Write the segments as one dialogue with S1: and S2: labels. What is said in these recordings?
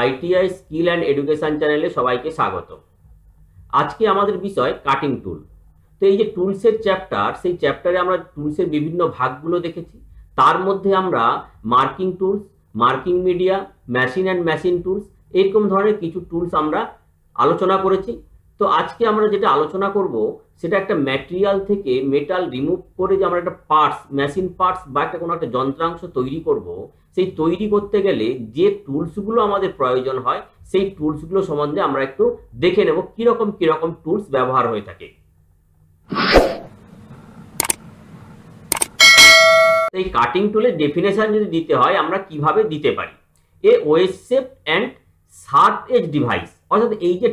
S1: ITI skill and education চ্যানেলে সবাইকে স্বাগত। আজকে আমাদের বিষয় কাটিং টুল। তো এই যে টুলসের চ্যাপ্টার, সেই চ্যাপ্টারে আমরা টুলসের বিভিন্ন ভাগগুলো দেখেছি। তার মধ্যে আমরা marking tools, marking media, machine and machine tools, এরকম ধরনের কিছু টুলস আমরা আলোচনা করেছি। তো আজকে আমরা যেটা আলোচনা করব সেটা একটা ম্যাটেরিয়াল থেকে মেটাল রিমুভ করে যে আমরা একটা পার্টস, মেশিন পার্টস বা একটা কোনো একটা যন্ত্রাংশ তৈরি করব, সেই তৈরি করতে গেলে যে টুলসগুলো আমাদের প্রয়োজন হয় সেই টুলসগুলো সম্বন্ধে আমরা একটু দেখে নেব কিরকম কিরকম টুলস ব্যবহার হয়ে থাকে। এই কাটিং টুলের ডেফিনেশন যদি দিতে হয় আমরা কিভাবে দিতে পারি, a wedge shape and sharp edge device. অর্থাৎ এই যে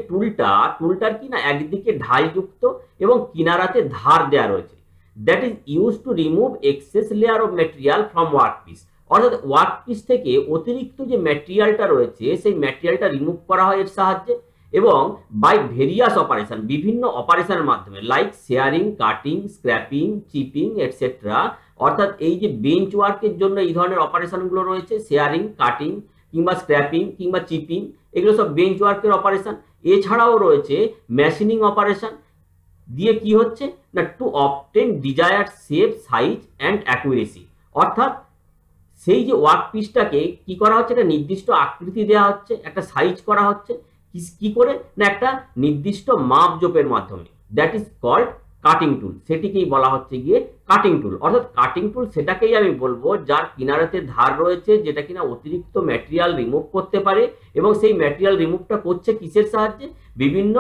S1: টুলটার কি না একদিকে ঢালযুক্ত এবং কিনারাতে ধার দেওয়া রয়েছে, that is use to remove excess layer of material from workpiece. অর্থাৎ ওয়ার্কপিস থেকে অতিরিক্ত যে ম্যাটেরিয়ালটা রয়েছে সেই ম্যাটেরিয়ালটা রিমুভ করা হয় এর সাহায্যে, এবং বাই ভেরিয়াস অপারেশন, বিভিন্ন অপারেশনের মাধ্যমে, like sharing, cutting, scraping, chipping etcetera. অর্থাৎ এই যে বেঞ্চ ওয়ার্কের জন্য এই ধরনের অপারেশনগুলো রয়েছে, শেয়ারিং, কাটিং কিংবা স্ক্র্যাপিং কিংবা চিপিং, এগুলো সব বেঞ্চ ওয়ার্কের অপারেশন। এছাড়াও রয়েছে মেশিনিং অপারেশন, দিয়ে কি হচ্ছে না to obtain desired shape, size and accuracy. অর্থাৎ সেই যে ওয়ার্ক পিসটাকে কি করা হচ্ছে, একটা নির্দিষ্ট আকৃতি দেওয়া হচ্ছে, একটা সাইজ করা হচ্ছে, কি করে না একটা নির্দিষ্ট মাপজোপের মাধ্যমে, দ্যাট ইজ কল্ড কাটিং টুল। সেটিকেই বলা হচ্ছে গিয়ে কাটিং টুল। অর্থাৎ কাটিং টুল সেটাকেই আমি বলবো যার কিনারাতে ধার রয়েছে, যেটা কিনা অতিরিক্ত ম্যাটেরিয়াল রিমুভ করতে পারে, এবং সেই ম্যাটেরিয়াল রিমুভটা করছে কিসের সাহায্যে, বিভিন্ন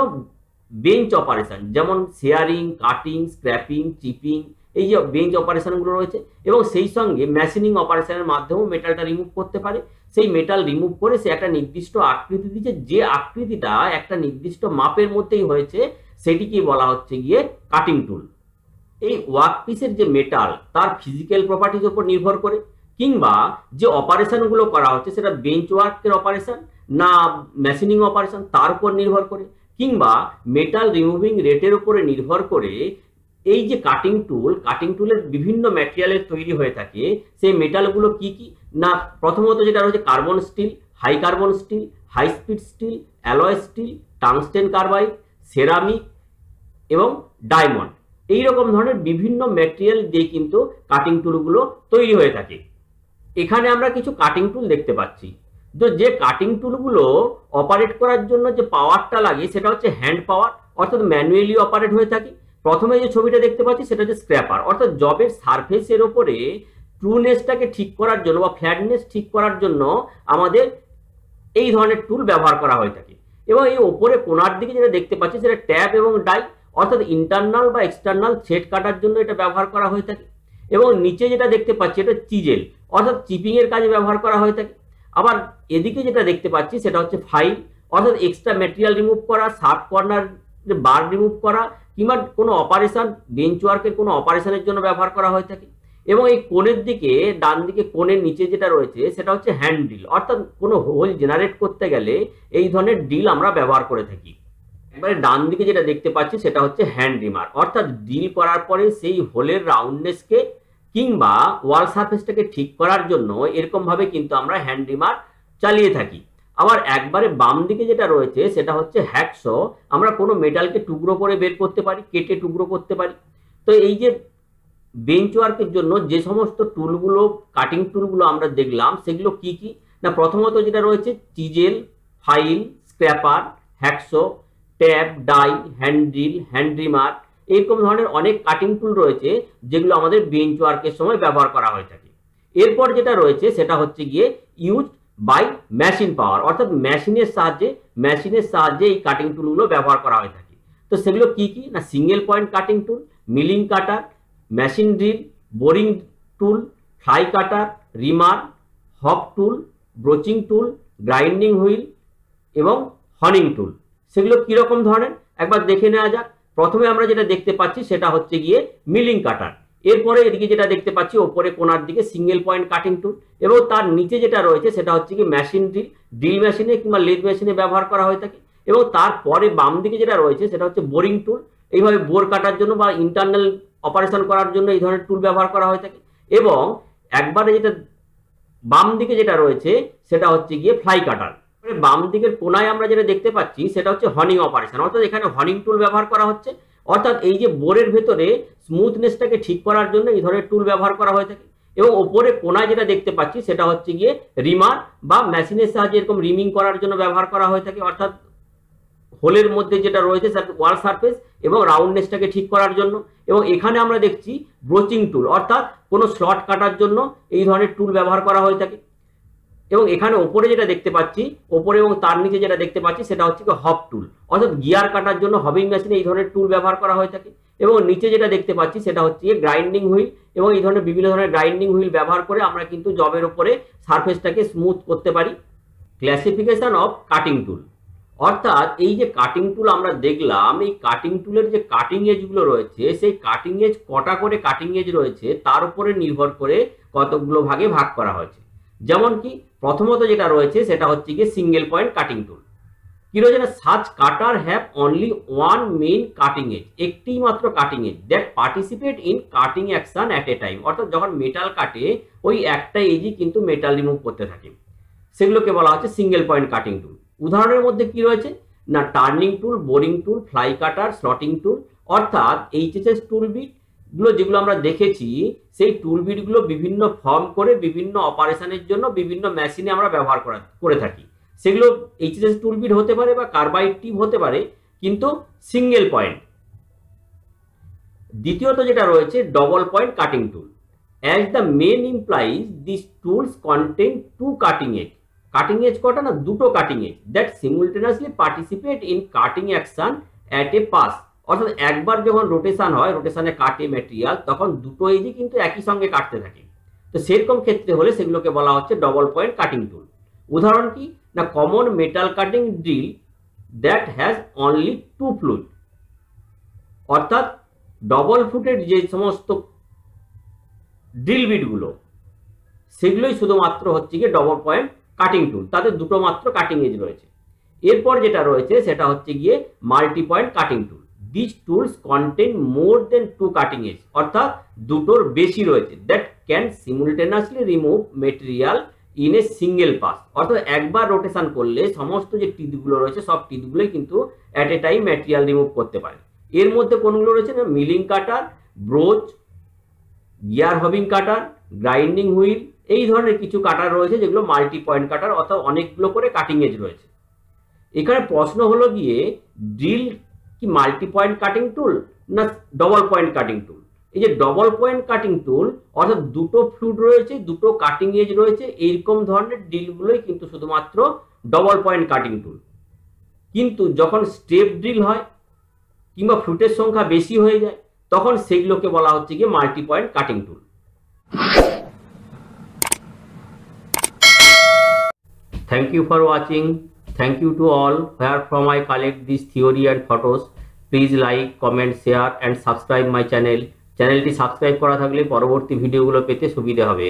S1: বেঞ্চ অপারেশন, যেমন শেয়ারিং, কাটিং, স্ক্র্যাপিং, চিপিং, এই যে বেঞ্চ অপারেশনগুলো রয়েছে, এবং সেই সঙ্গে মেশিনিং অপারেশনের মাধ্যমেও মেটালটা রিমুভ করতে পারে। সেই মেটাল রিমুভ করে সে একটা নির্দিষ্ট আকৃতি দিচ্ছে, যে আকৃতিটা একটা নির্দিষ্ট মাপের মধ্যেই হয়েছে, সেটিকেই বলা হচ্ছে গিয়ে কাটিং টুল। এই ওয়ার্কপিসের যে মেটাল তার ফিজিক্যাল প্রপার্টির উপর নির্ভর করে, কিংবা যে অপারেশনগুলো করা হচ্ছে সেটা বেঞ্চ ওয়ার্কের অপারেশন না মেশিনিং অপারেশন তার উপর নির্ভর করে, কিংবা মেটাল রিমুভিং রেটের উপরে নির্ভর করে এই যে কাটিং টুলের বিভিন্ন ম্যাটেরিয়ালের তৈরি হয়ে থাকে। সেই মেটালগুলো কি কি না, প্রথমত যেটা রয়েছে carbon steel, high carbon steel, high speed steel, alloy steel, tungsten carbide, ceramic এবং ডায়মন্ড। এইরকম ধরনের বিভিন্ন ম্যাটেরিয়াল দিয়ে কিন্তু কাটিং টুলগুলো তৈরি হয়ে থাকে। এখানে আমরা কিছু কাটিং টুল দেখতে পাচ্ছি। যে কাটিং টুলগুলো অপারেট করার জন্য যে পাওয়ারটা লাগে সেটা হচ্ছে হ্যান্ড পাওয়ার, অর্থাৎ ম্যানুয়ালি অপারেট হয়ে থাকে। প্রথমে যে ছবিটা দেখতে পাচ্ছি সেটা হচ্ছে স্ক্র্যাপার, অর্থাৎ জবের সারফেসের ওপরে ট্রুনেসটাকে ঠিক করার জন্য বা ফ্ল্যাটনেস ঠিক করার জন্য আমাদের এই ধরনের টুল ব্যবহার করা হয়ে থাকে। এবং এই ওপরে কোণার দিকে যেটা দেখতে পাচ্ছি সেটা ট্যাপ এবং ডাই, অর্থাৎ ইন্টারনাল বা এক্সটার্নাল থ্রেড কাটার জন্য এটা ব্যবহার করা হয়ে থাকে। এবং নিচে যেটা দেখতে পাচ্ছি এটা চিজেল, অর্থাৎ চিপিং এর কাজে ব্যবহার করা হয়ে থাকে। আবার এদিকে যেটা দেখতে পাচ্ছি সেটা হচ্ছে ফাইল, অর্থাৎ এক্সট্রা ম্যাটেরিয়াল রিমুভ করা, শার্প কর্নার বার রিমুভ করা, কিংবা কোনো অপারেশন, বেঞ্চ ওয়ার্কের কোনো অপারেশনের জন্য ব্যবহার করা হয়ে থাকে। এবং এই কোণের দিকে, ডান দিকে কোণের নিচে যেটা রয়েছে সেটা হচ্ছে হ্যান্ড ড্রিল, অর্থাৎ কোনো হোল জেনারেট করতে গেলে এই ধরনের ড্রিল আমরা ব্যবহার করে থাকি। একবারে ডান দিকে যেটা দেখতে পাচ্ছি সেটা হচ্ছে হ্যান্ড রিমার, অর্থাৎ ড্রিল করার পরে সেই হোলের রাউন্ডনেসকে কিংবা ওয়াল সারফেসটাকে ঠিক করার জন্য এরকম ভাবে কিন্তু আমরা হ্যান্ড রিমার চালিয়ে থাকি। আবার একবারে বাম দিকে যেটা রয়েছে সেটা হচ্ছে হ্যাকসো, আমরা কোনো মেটালকে টুকরো করে বের করতে পারি, কেটে টুকরো করতে পারি। তো এই যে বেঞ্চ ওয়ার্কের জন্য যে সমস্ত টুলগুলো, কাটিং টুলগুলো আমরা দেখলাম সেগুলো কি কি না, প্রথমত যেটা রয়েছে chisel, file, scraper, hacksaw, tap, die, hand drill, hand reamer, এরকম ধরনের অনেক কাটিং টুল রয়েছে যেগুলো আমাদের বেঞ্চ ওয়ার্কের সময় ব্যবহার করা হয়ে থাকে। এরপর যেটা রয়েছে সেটা হচ্ছে গিয়ে ইউজ বাই মেশিন পাওয়ার, অর্থাৎ মেশিনের সাহায্যে এই কাটিং টুলগুলো ব্যবহার করা হয়ে থাকে। তো সেগুলো কি কি না, সিঙ্গেল পয়েন্ট কাটিং টুল, মিলিং কাটার, মেশিন ড্রিল, বোরিং টুল, ফ্লাই কাটার, রিমার, হক টুল, ব্রোচিং টুল, গ্রাইন্ডিং হুইল এবং হনিং টুল। সেগুলো কিরকম ধরনের একবার দেখে নেওয়া যাক। প্রথমে আমরা যেটা দেখতে পাচ্ছি সেটা হচ্ছে গিয়ে মিলিং কাটার। এরপরে এদিকে যেটা দেখতে পাচ্ছি ওপরে কোণার দিকে সিঙ্গেল পয়েন্ট কাটিং টুল, এবং তার নিচে যেটা রয়েছে সেটা হচ্ছে কি মেশিন ড্রিল, ড্রিল মেশিনে কিংবা লেদ মেশিনে ব্যবহার করা হয়ে থাকে। এবং তারপরে বাম দিকে যেটা রয়েছে সেটা হচ্ছে বোরিং টুল, এইভাবে বোর কাটার জন্য বা ইন্টারনাল অপারেশন করার জন্য এই ধরনের টুল ব্যবহার করা হয়ে থাকে। এবং একবারে যেটা বাম দিকে যেটা রয়েছে সেটা হচ্ছে গিয়ে ফ্লাই কাটার, বাম দিকের কোনায় আমরা যেটা দেখতে পাচ্ছি সেটা হচ্ছে হনিং অপারেশন, অর্থাৎ এখানে হনিং টুল ব্যবহার করা হচ্ছে। অর্থাৎ এই যে বোরের ভেতরে স্মুথনেসটাকে ঠিক করার জন্য এই ধরনের টুল ব্যবহার করা হয়ে থাকে। এবং ওপরে কোনায় যেটা দেখতে পাচ্ছি সেটা হচ্ছে গিয়ে রিমার বা মেশিনের সাহায্যে এরকম রিমিং করার জন্য ব্যবহার করা হয়ে থাকে, অর্থাৎ হোলের মধ্যে যেটা রয়েছে ওয়াল সারফেস এবং রাউন্ডনেসটাকে ঠিক করার জন্য। এবং এখানে আমরা দেখছি ব্রোচিং টুল, অর্থাৎ কোনো স্লট কাটার জন্য এই ধরনের টুল ব্যবহার করা হয়ে থাকে। এবং এখানে ওপরে যেটা দেখতে পাচ্ছি, ওপরে এবং তার নিচে যেটা দেখতে পাচ্ছি সেটা হচ্ছে হব টুল, অর্থাৎ গিয়ার কাটার জন্য হবিং মেশিনে এই ধরনের টুল ব্যবহার করা হয়ে থাকে। এবং নিচে যেটা দেখতে পাচ্ছি সেটা হচ্ছে গ্রাইন্ডিং হুইল, এবং এই ধরনের বিভিন্ন ধরনের গ্রাইন্ডিং হুইল ব্যবহার করে আমরা কিন্তু জবের ওপরে সারফেসটাকে স্মুথ করতে পারি। ক্লাসিফিকেশন অফ কাটিং টুল, অর্থাৎ এই যে কাটিং টুল আমরা দেখলাম, এই কাটিং টুলের যে কাটিং এজগুলো রয়েছে সেই কাটিং এজ কটা করে কাটিং এজ রয়েছে তার উপরে নির্ভর করে কতগুলো ভাগে ভাগ করা হয়েছে। যেমন কি প্রথমত যেটা রয়েছে সেটা হচ্ছে গিয়ে সিঙ্গেল পয়েন্ট কাটিং টুল। কি রয়েছে না, such cutter have only one main cutting edge, একটি মাত্র cutting edge that participate in cutting action at A time, অর্থাৎ যখন মেটাল কাটে ওই একটা এজই কিন্তু মেটাল রিমুভ করতে থাকে, সেগুলোকে বলা হচ্ছে সিঙ্গেল পয়েন্ট কাটিং টুল। উদাহরণের মধ্যে কি রয়েছে না, টার্নিং টুল, বোরিং টুল, ফ্লাই কাটার, স্লটিং টুল, অর্থাৎ এইচএসএস টুল বিট গুলো যেগুলো আমরা দেখেছি সেই টুল বিট গুলো বিভিন্ন ফর্ম করে বিভিন্ন অপারেশনের জন্য বিভিন্ন মেশিনে আমরা ব্যবহার করে থাকি। সেগুলো এইচএসএস টুল বিট হতে পারে বা কার্বাইড টিপ হতে পারে, কিন্তু সিঙ্গেল পয়েন্ট। দ্বিতীয়ত যেটা রয়েছে double point cutting tool. As the men implies this tools contain two cutting edge, cutting edge কটা না, দুটো cutting edge that simultaneously participate in cutting action at a pass, অর্থাৎ একবার যখন রোটেশন হয়, রোটেশনে কাটে ম্যাটেরিয়াল, তখন দুটো এজই কিন্তু একই সঙ্গে কাটতে থাকে। তো সেরকম ক্ষেত্রে হলে সেগুলোকে বলা হচ্ছে ডবল পয়েন্ট কাটিং টুল। উদাহরণ কি না, common metal cutting drill that has only two flute, অর্থাৎ ডবল ফুটের যে সমস্ত ড্রিল বিটগুলো সেগুলোই শুধুমাত্র হচ্ছে গিয়ে ডবল পয়েন্ট কাটিং টুল, তাদের দুটো মাত্র কাটিং এজ রয়েছে। এরপর যেটা রয়েছে সেটা হচ্ছে গিয়ে multi point cutting tool. This tools contain more than two cutting edge, অর্থাৎ দুটোর বেশি রয়েছে, that can simultaneously remove material in a single pass, অর্থাৎ একবার রোটেশন করলে সমস্ত যে টিথগুলো রয়েছে সব টিথগুলোই কিন্তু at a time material remove করতে পারে। এর মধ্যে কোনগুলো রয়েছে না, মিলিং কাটার, ব্রোচ, গিয়ার হবিং কাটার, গ্রাইন্ডিং হুইল, এই ধরনের কিছু কাটার রয়েছে যেগুলো মাল্টি পয়েন্ট কাটার, অর্থাৎ অনেকগুলো করে কাটিং এজ রয়েছে। এখানে প্রশ্ন হলো গিয়ে ড্রিল কি মাল্টি পয়েন্ট কাটিং টুল না ডবল পয়েন্ট কাটিং টুল? এই যে ডবল পয়েন্ট কাটিং টুল, অর্থাৎ দুটো ফ্লুট রয়েছে, দুটো কাটিং এজ রয়েছে, এইরকম ধরনের ড্রিলগুলোই কিন্তু শুধুমাত্র ডবল পয়েন্ট কাটিং টুল। কিন্তু যখন স্টেপ ড্রিল হয় কিংবা ফ্লুটের সংখ্যা বেশি হয়ে যায় তখন সেগুলোকে বলা হচ্ছে গিয়ে multi point cutting tool. Thank you for watching. Thank you to all. Where from I collect this theory and photos. Please like, comment, share and subscribe my channel. চ্যানেলটি সাবস্ক্রাইব করা থাকলে পরবর্তী ভিডিওগুলো পেতে সুবিধা হবে।